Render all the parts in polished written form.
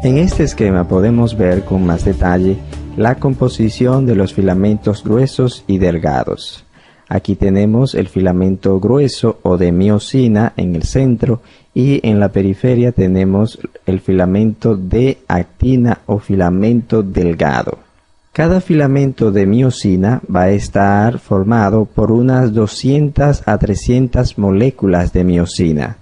En este esquema podemos ver con más detalle la composición de los filamentos gruesos y delgados. Aquí tenemos el filamento grueso o de miosina en el centro y en la periferia tenemos el filamento de actina o filamento delgado. Cada filamento de miosina va a estar formado por unas 200 a 300 moléculas de miosina.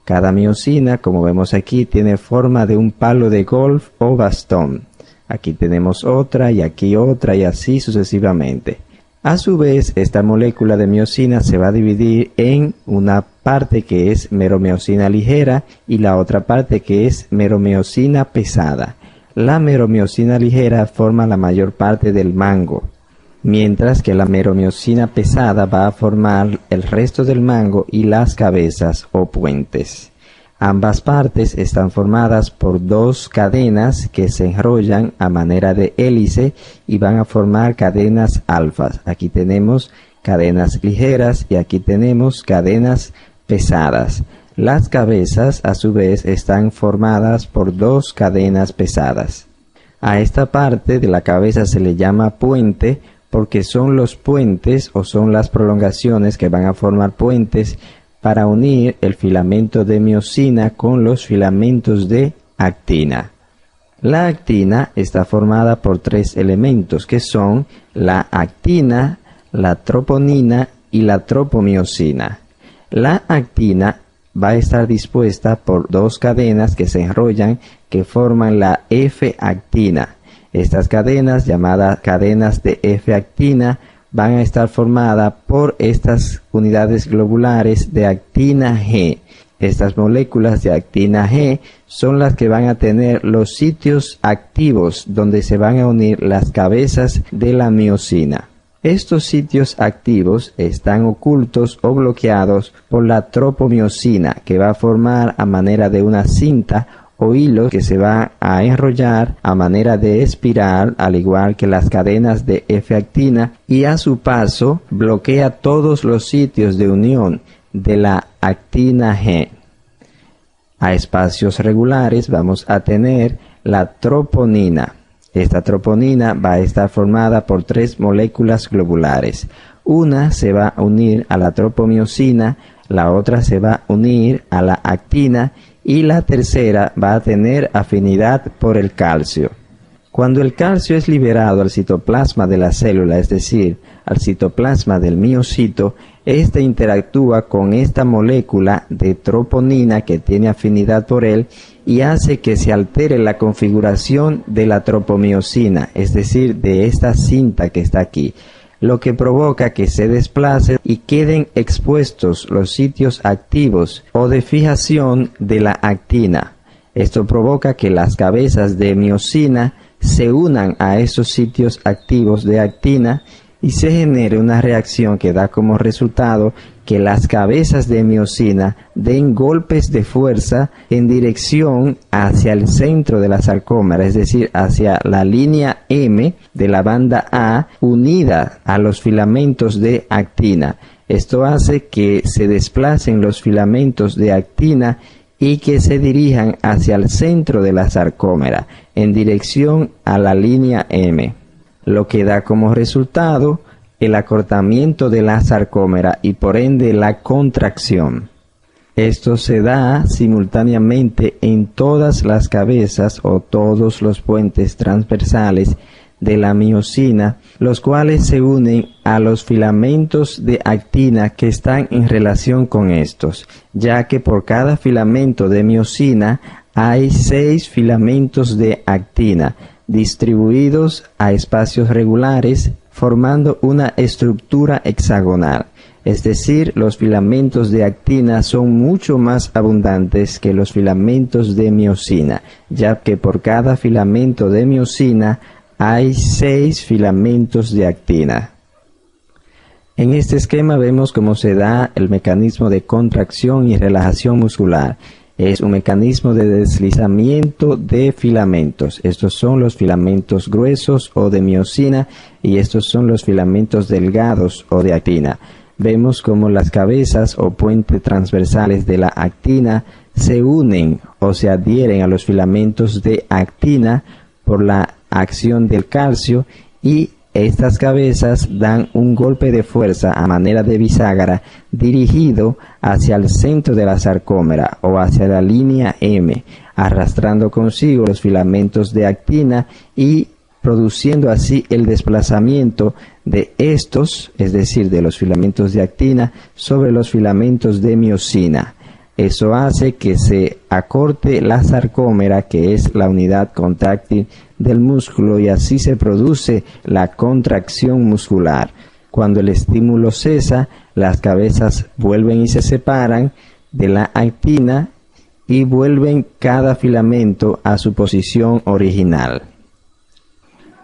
Cada miosina, como vemos aquí, tiene forma de un palo de golf o bastón. Aquí tenemos otra y aquí otra y así sucesivamente. A su vez, esta molécula de miosina se va a dividir en una parte que es meromiosina ligera y la otra parte que es meromiosina pesada. La meromiosina ligera forma la mayor parte del mango, mientras que la meromiosina pesada va a formar el resto del mango y las cabezas o puentes. Ambas partes están formadas por dos cadenas que se enrollan a manera de hélice y van a formar cadenas alfas. Aquí tenemos cadenas ligeras y aquí tenemos cadenas pesadas. Las cabezas, a su vez, están formadas por dos cadenas pesadas. A esta parte de la cabeza se le llama puente porque son los puentes o son las prolongaciones que van a formar puentes para unir el filamento de miosina con los filamentos de actina. La actina está formada por tres elementos que son la actina, la troponina y la tropomiosina. La actina va a estar dispuesta por dos cadenas que se enrollan que forman la F-actina. Estas cadenas, llamadas cadenas de F-actina, van a estar formadas por estas unidades globulares de actina G. Estas moléculas de actina G son las que van a tener los sitios activos donde se van a unir las cabezas de la miosina. Estos sitios activos están ocultos o bloqueados por la tropomiosina, que va a formar a manera de una cinta o hilo que se va a enrollar a manera de espiral, al igual que las cadenas de F-actina, y a su paso bloquea todos los sitios de unión de la actina G. A espacios regulares vamos a tener la troponina. Esta troponina va a estar formada por tres moléculas globulares. Una se va a unir a la tropomiosina, la otra se va a unir a la actina y la tercera va a tener afinidad por el calcio. Cuando el calcio es liberado al citoplasma de la célula, es decir, al citoplasma del miocito, éste interactúa con esta molécula de troponina que tiene afinidad por él y hace que se altere la configuración de la tropomiosina, es decir, de esta cinta que está aquí, lo que provoca que se desplace y queden expuestos los sitios activos o de fijación de la actina. Esto provoca que las cabezas de miosina se unan a esos sitios activos de actina y se genere una reacción que da como resultado que las cabezas de miosina den golpes de fuerza en dirección hacia el centro de la sarcómera, es decir, hacia la línea M de la banda A unida a los filamentos de actina. Esto hace que se desplacen los filamentos de actina y que se dirijan hacia el centro de la sarcómera, en dirección a la línea M, lo que da como resultado el acortamiento de la sarcómera y por ende la contracción. Esto se da simultáneamente en todas las cabezas o todos los puentes transversales de la miosina, los cuales se unen a los filamentos de actina que están en relación con estos, ya que por cada filamento de miosina hay 6 filamentos de actina distribuidos a espacios regulares formando una estructura hexagonal. Es decir, los filamentos de actina son mucho más abundantes que los filamentos de miosina, ya que por cada filamento de miosina hay 6 filamentos de actina. En este esquema vemos cómo se da el mecanismo de contracción y relajación muscular. Es un mecanismo de deslizamiento de filamentos. Estos son los filamentos gruesos o de miosina y estos son los filamentos delgados o de actina. vemos como las cabezas o puentes transversales de la actina se unen o se adhieren a los filamentos de actina por la acción del calcio, y estas cabezas dan un golpe de fuerza a manera de bisagra dirigido hacia el centro de la sarcómera o hacia la línea M, arrastrando consigo los filamentos de actina y produciendo así el desplazamiento de estos, es decir, de los filamentos de actina sobre los filamentos de miosina. Eso hace que se acorte la sarcómera, que es la unidad contráctil del músculo, y así se produce la contracción muscular. Cuando el estímulo cesa, las cabezas vuelven y se separan de la actina y vuelven cada filamento a su posición original.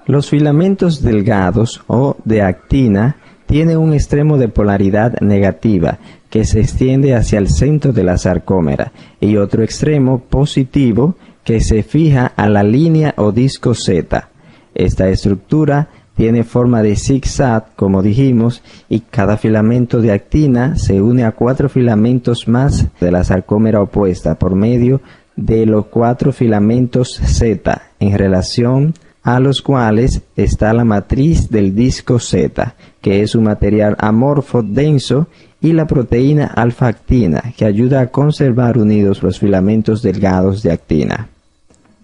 Los filamentos delgados o de actina tienen un extremo de polaridad negativa que se extiende hacia el centro de la sarcómera y otro extremo positivo que se fija a la línea o disco Z. Esta estructura tiene forma de zigzag, como dijimos, y cada filamento de actina se une a 4 filamentos más de la sarcómera opuesta por medio de los 4 filamentos Z, en relación a los cuales está la matriz del disco Z, que es un material amorfo denso, y la proteína alfa-actina, que ayuda a conservar unidos los filamentos delgados de actina.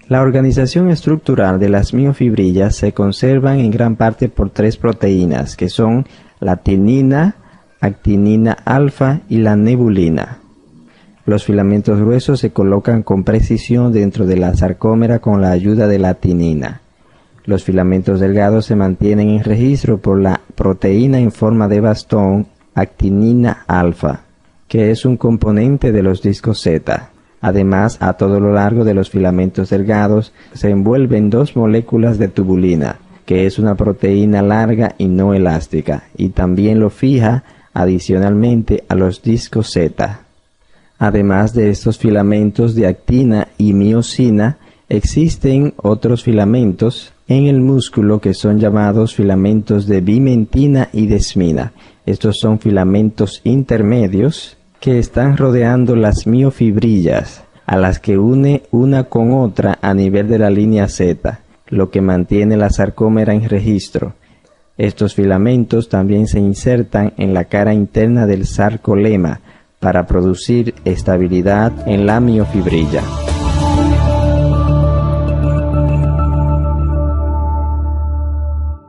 La organización estructural de las miofibrillas se conservan en gran parte por 3 proteínas, que son la tinina, actinina alfa y la nebulina. Los filamentos gruesos se colocan con precisión dentro de la sarcómera con la ayuda de la tinina. Los filamentos delgados se mantienen en registro por la proteína en forma de bastón, actinina alfa, que es un componente de los discos Z. Además, a todo lo largo de los filamentos delgados se envuelven 2 moléculas de tubulina, que es una proteína larga y no elástica, y también lo fija adicionalmente a los discos Z. Además de estos filamentos de actina y miosina, existen otros filamentos en el músculo que son llamados filamentos de bimentina y desmina. Estos son filamentos intermedios que están rodeando las miofibrillas, a las que une una con otra a nivel de la línea Z, lo que mantiene la sarcómera en registro. Estos filamentos también se insertan en la cara interna del sarcolema para producir estabilidad en la miofibrilla.